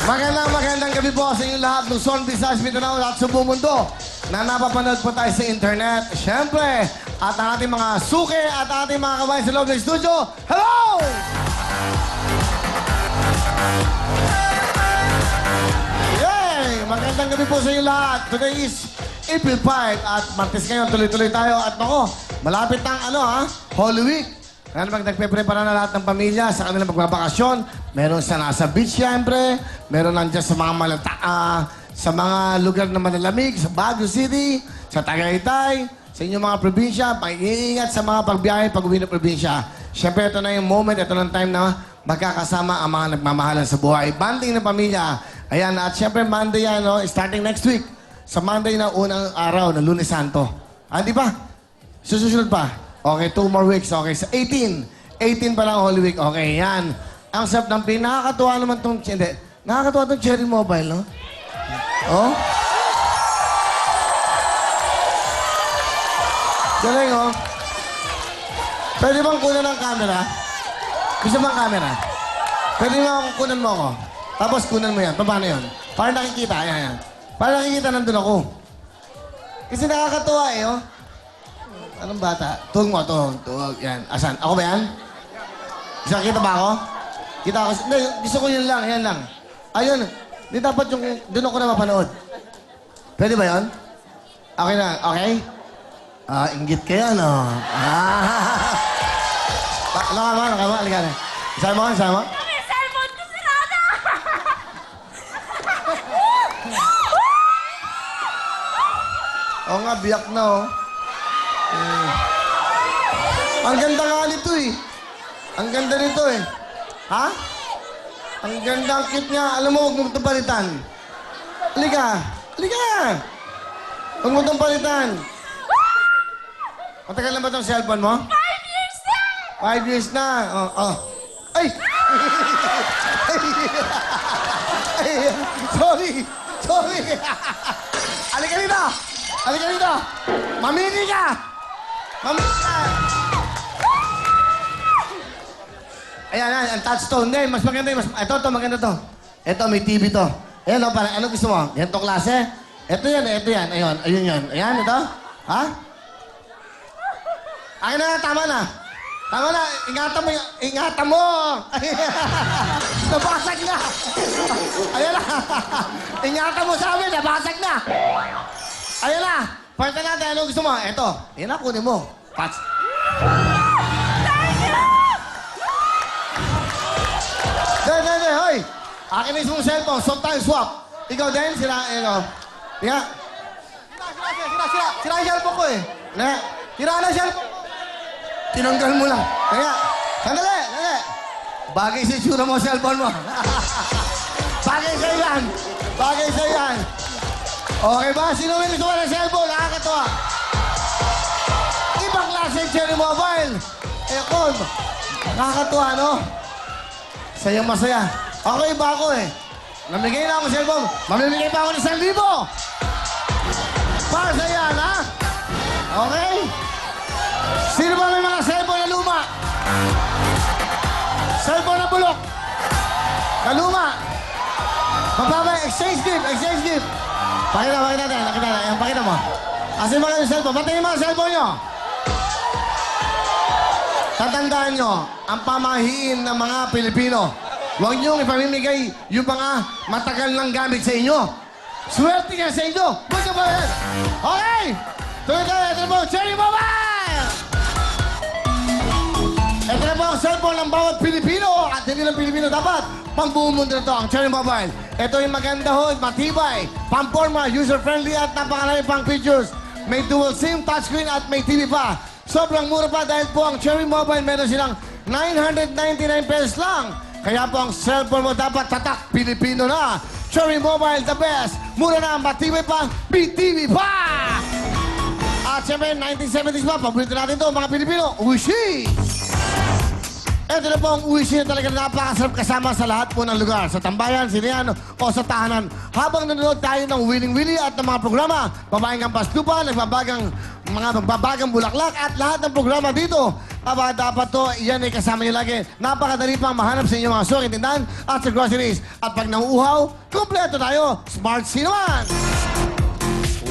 Magandang gabi po sa inyo lahat, Luzon, Visayas, Mindanao at sa buong mundo na napapanood po tayo sa internet. Siyempre, at ang ating mga suke at ang ating mga kabayan sa loob ng studio. Hello! Yay! Magandang gabi po sa inyo lahat. Today is April 5 at Martes ngayon. Tuloy-tuloy tayo at nako, malapit ng Holy Week. Kaya naman nagpe-prepara na lahat ng pamilya sa kanilang pagbabakasyon. Meron sa nasa beach, siyempre. Meron nandiyan sa mga sa mga lugar na malalamig, sa Baguio City, sa Tagaytay, sa inyong mga probinsya. Pag-iingat sa mga pagbiyahe, pag-uwi ng probinsya. Siyempre, ito na yung moment, ito na yung time na magkakasama ang mga nagmamahalan sa buhay. Banding ng pamilya. Ayan, at siyempre, Monday yan, no? Starting next week. Sa Monday na unang araw, na Lunes Santo. Di ba? Susunod pa. Okay, 2 more weeks. Okay, sa 18. 18 pa lang Holy Week. Okay, yan. Ang sarap ng pin. Nakakatuwa naman itong... Hindi. Nakakatuwa itong Cherry Mobile, no? Oh? Galing, oh. Pwede bang kunan ng camera? Gusto bang camera? Pwede bang kunan mo ako? Tapos kunan mo yan. Paano yan? Para nakikita. Ayan, yan. Para nakikita nandun ako. Kasi nakakatuwa, eh, oh. Anong bata? Tuwag mo, tuwag. Yan. Asan? Ako ba yan? Isa, kita ba ako? Kita ako. Hindi, gusto ko yun lang. Yan lang. Ayun. Di dapat yung... Doon ako na mapanood. Pwede ba yun? Okay na. Okay? Inggit ka yan, oh. Nakama. Halika na. Sama mo? May cellphone ko sirada! Oo nga, biyak na, oh. Ang ganda nga nito, eh. Ang ganda nito, eh. Ha? Ang ganda, ang cute niya. Alam mo, huwag mo itong palitan. Halika. Huwag mo itong palitan. Matagal na ba itong cellphone mo? 5 years na! 5 years na. Oh. Ay! Ay! Sorry! Halika dito! Mamili ka! Ayan, ang touchstone. Hindi, mas maganda yun. Ito, maganda to. Ito, may TV to. Ayan, o, parang, ano gusto mo? Ganito klase? Ito yan. Ayun yan. Ayan, ito. Ha? Akin na, tama na. Ingatan mo. Nabasag na. Ayan na. Ingatan mo sa amin, nabasag na. Ayan na. Parta natin, ano gusto mo? Ito. Ayan na, kunin mo. Patch. Hindi, hoy! Akin na yung cellphone, swap tayo, swap. Ikaw din, sila. Sira yung cellphone ko, eh. Sira na cellphone ko. Tinanggal mo lang. Kaya, sandali. Bagay sa itsura mo, cellphone mo. Bagay sa'yo yan. Okay ba? Sino may gusto ng cellphone? Nakakatawa. Ibang klase yung Cherry Mobile. Kon, nakakatuwa, no? Sayang masaya. Okay ba ako, eh? Namigay na ako ng cellphone. Mamimigay pa ako ng 1,000. Para sa yan, ha? Okay? Sino ba may mga cellphone na luma? Cellphone na bulok. Na luma. Magpapay, exchange gift. Pakita natin. Ayan, pakita mo. Asin mga yung cellphone. Patayin mga cellphone nyo. Tatandaan nyo, ang pamahiin ng mga Pilipino, huwag niyong ipamimigay yung mga matagal ng gamit sa inyo. Swerte nga sa inyo. Magkabayan. Okay! Tuloy tayo. Ito na po, Cherry Mobile! Ito na po ang cellphone ng bawat Pilipino. At hindi lang Pilipino dapat. Pang buong mundo na ito, ang Cherry Mobile. Ito yung maganda ho, matibay, pang-forma, user-friendly at napakarami pang features. May dual SIM, touchscreen at may TV pa. Sobrang mura pa dahil po ang Cherry Mobile meron silang 999 pesos lang. Kaya po ang cellphone mo dapat tatak Pilipino na. Cherry Mobile, the best. Mura na, matibay pa, BTV pa! At siyempre, 1970s pa, paborito natin ito, mga Pilipino, Wishi! Ito na po ang Wishi na talaga napakasarap kasama sa lahat po ng lugar. Sa tambayan, sinihan, o sa tahanan. Habang nanonood tayo ng Winning Willy at ng mga programa, babaeng kampas lupa, mga magbabagang bulaklak at lahat ng programa dito Aba, dapat to, yan ay kasama nyo lagi. Napakadali pang mahanap sa inyong mga suking tindahan at sa groceries. At pag nauuhaw, kumpleto tayo. Smart C naman!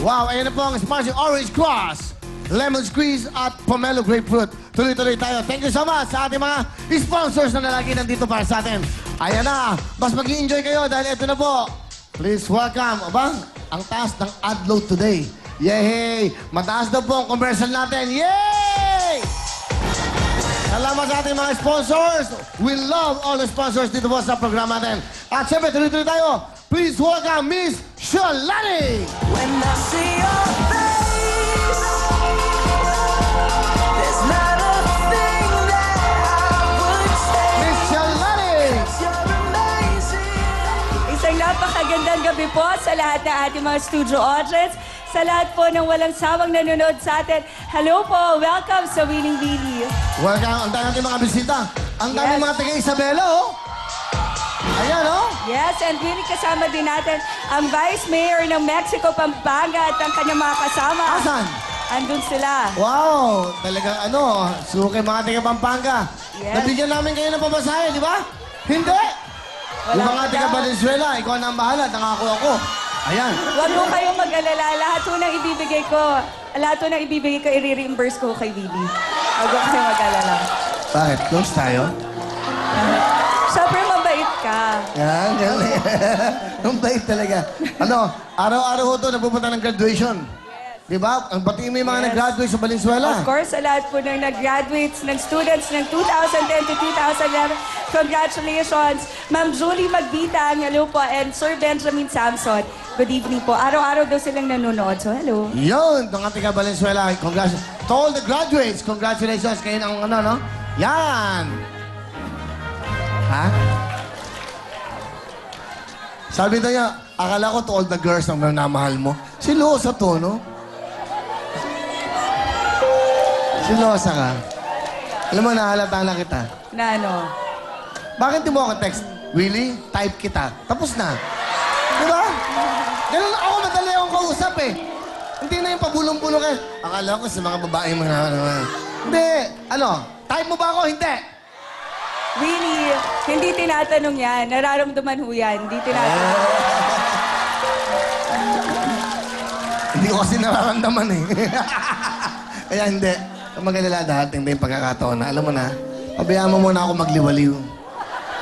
Wow, ayan na po ang Smart C Orange Cross, Lemon Squeeze at Pomelo Grapefruit. Tuloy-tuloy tayo. Thank you so much sa ating mga sponsors na lagi nandito para sa atin. Ayan na, mas mag-i-enjoy kayo dahil ito na po. Please welcome, aba, ang taas ng ad load today. Yay! Mataas na po ang commercial natin. Yay! Salamat sa ating mga sponsors. We love all the sponsors dito po sa programa natin. At syempre, tuloy-tuloy tayo. Please welcome Miss Shalani! When I see your face, there's not a thing that I would say. Miss Shalani! You're amazing. Isang napakagandang gabi po sa lahat ng ating mga studio audience, sa lahat po ng walang sawang nanonood sa atin. Hello po, welcome sa Winning Willy. Welcome. Ang dami natin mga bisita. Ang dami Yes. mga taga-Isabela, oh. Ayan, oh. Yes, and Winnie kasama din natin ang Vice Mayor ng Mexico, Pampanga at ang kanyang mga kasama. Asan? Andun sila. Wow! Talagang ano, suki mga taga-Pampanga. Yes. Nabigyan namin kayo ng pamasahe, di ba? Hindi! Wala Yung mga pa daw. taga-Valenzuela, ikaw na ang bahala, nangako ako. Ayan. Huwag mo kayong mag-alala. Lahat po ng ibibigay ko, i-reimburse ko kay Willy. Huwag mo kayong mag-alala. Bakit? Close tayo? Siyempre, mabait ka. Yan, galing. Ang bait talaga. Ano, araw-araw ho to, napupunta ng graduation. Di ba? Ang batiin mo yung mga Yes. nag-graduate sa Valenzuela. Of course, sa lahat po ng nag-graduates, ng students ng 2010 to 2011, congratulations. Ma'am Julie Magbitang, hello po, and Sir Benjamin Samson. Good evening po. Araw-araw daw silang nanonood, so hello. Yun, itong ating Valenzuela. Congratulations. To all the graduates, congratulations. Kayo ng ano, no? Yan! Ha? Sabi na niya, akala ko to all the girls ang namahal mo. Silosa to, no? Silosa ka. Alam mo, nahalata lang kita. Na ano? Bakit di mo ako text? Willie, type kita. Tapos na. Di ba? Ganun ako, madali akong kausap eh. Hindi na yung pabulong-bulong eh. Akala ko sa mga babae mga ano. Hindi. Ano? Type mo ba ako? Hindi. Really, hindi tinatanong yan. Nararamdaman ho yan. Hindi tinatanong. Hindi ko kasi nararamdaman eh. Kaya hindi. Kung mag-alala dating na yung pagkakataon na, alam mo na, pabayaan mo muna ako magliwaliw.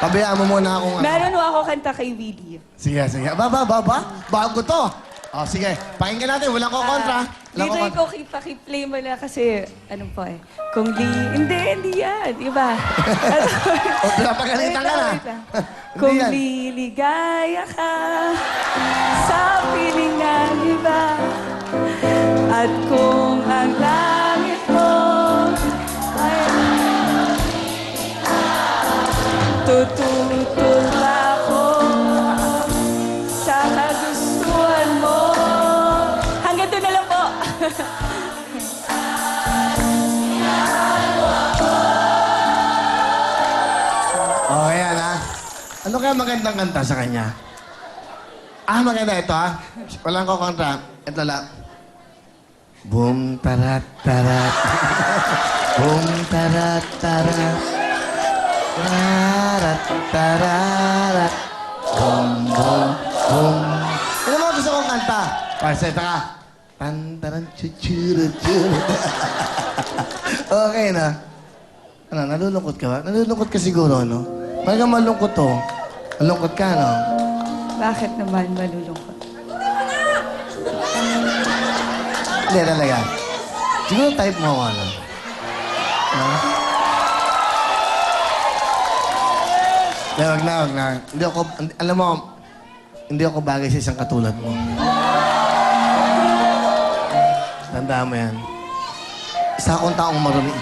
Pabayaan mo muna akong... Meron ho ako kanta kay Willy. Sige, sige. Bago to. O, sige. Pakinggan natin. Walang ko kontra. Walang ko Dito kontra. ko pakiplay mo na kasi, ano po eh. Kung hindi yan. Iba. O, pinapagalitan ka na. Wait lang. Hindi Kung yan. liligaya ka sa piling ng iba, at kung ang langit mo ay tututol ako sa kagustuhan mo. Hanggang doon na lang po. O, ayan ha. Ano kaya magandang kanta sa kanya? Maganda ito ha. Walang ko kontra. Ito lang. Boom, tarat, tarat. Boom, tarat, tarat. Tarat, tararat. Boom, boom, boom. Ano mo gusto kong kanta? Para sa ito ka. Tantaran, chuchuru, churu. Okay na. Ano, nalulungkot ka ba? Nalulungkot ka siguro, no? Talagang malungkot to. Malungkot ka, no? Bakit naman malulungkot? Hindi, talaga. Siguro type mo ako, ano? Ha? Hindi, wag na, wag na. Hindi ako, alam mo, hindi ako bagay sa isang katulad mo. Tandaan mo yan. Isa akong taong marumi.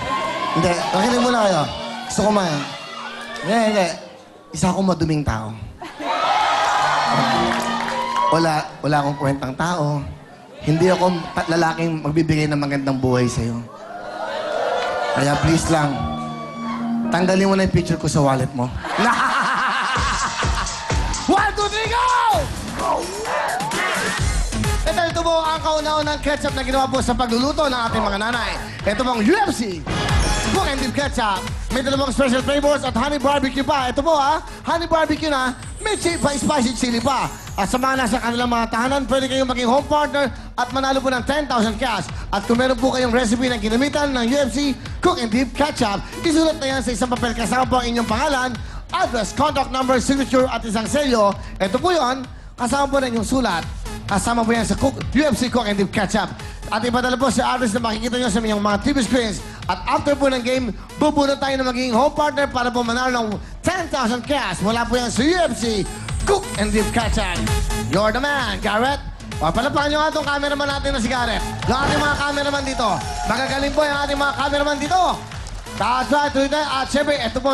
Hindi, makinig muna kayo. Gusto ko man. Hindi. Isa akong maduming tao. Wala akong kwentang tao. Hindi ako lalaking magbibigay ng magandang buhay sa'yo. Kaya please lang, tanggalin mo na yung picture ko sa wallet mo. 1, 2, 3, go! Ito po ang kauna-unang ketchup na ginawa po sa pagluluto ng ating mga nanay. Ito pong UFC Cook and Dip Ketchup. May dalawang special flavors at honey barbecue pa. Ito po honey barbecue na, may spicy chili pa. At sa mga nasa kanilang mga tahanan, pwede kayong maging home partner at manalo po ng 10,000 cash. At kung meron po kayong recipe na ginamitan ng UFC Cook and Dip Ketchup, isulat na yan sa isang papel kasama po ang inyong pangalan, address, contact number, signature at isang selyo. Ito po yun, kasama po na inyong sulat. Kasama po yan sa UFC Cook and Dip Ketchup. At ipadala po sa address na makikita nyo sa inyong mga TV screens. At after po ng game, bubunod tayo na magiging home partner para po manalo ng 10,000 cash. Wala po yan sa UFC Cook and Dip Ketchup. You're the man, Garrett. O, palapakan nyo nga itong cameraman natin na si Garrett. Yung ating mga cameraman dito. Magagaling po yung ating mga cameraman dito. That's right, tuloy tayo. At syempre, ito po,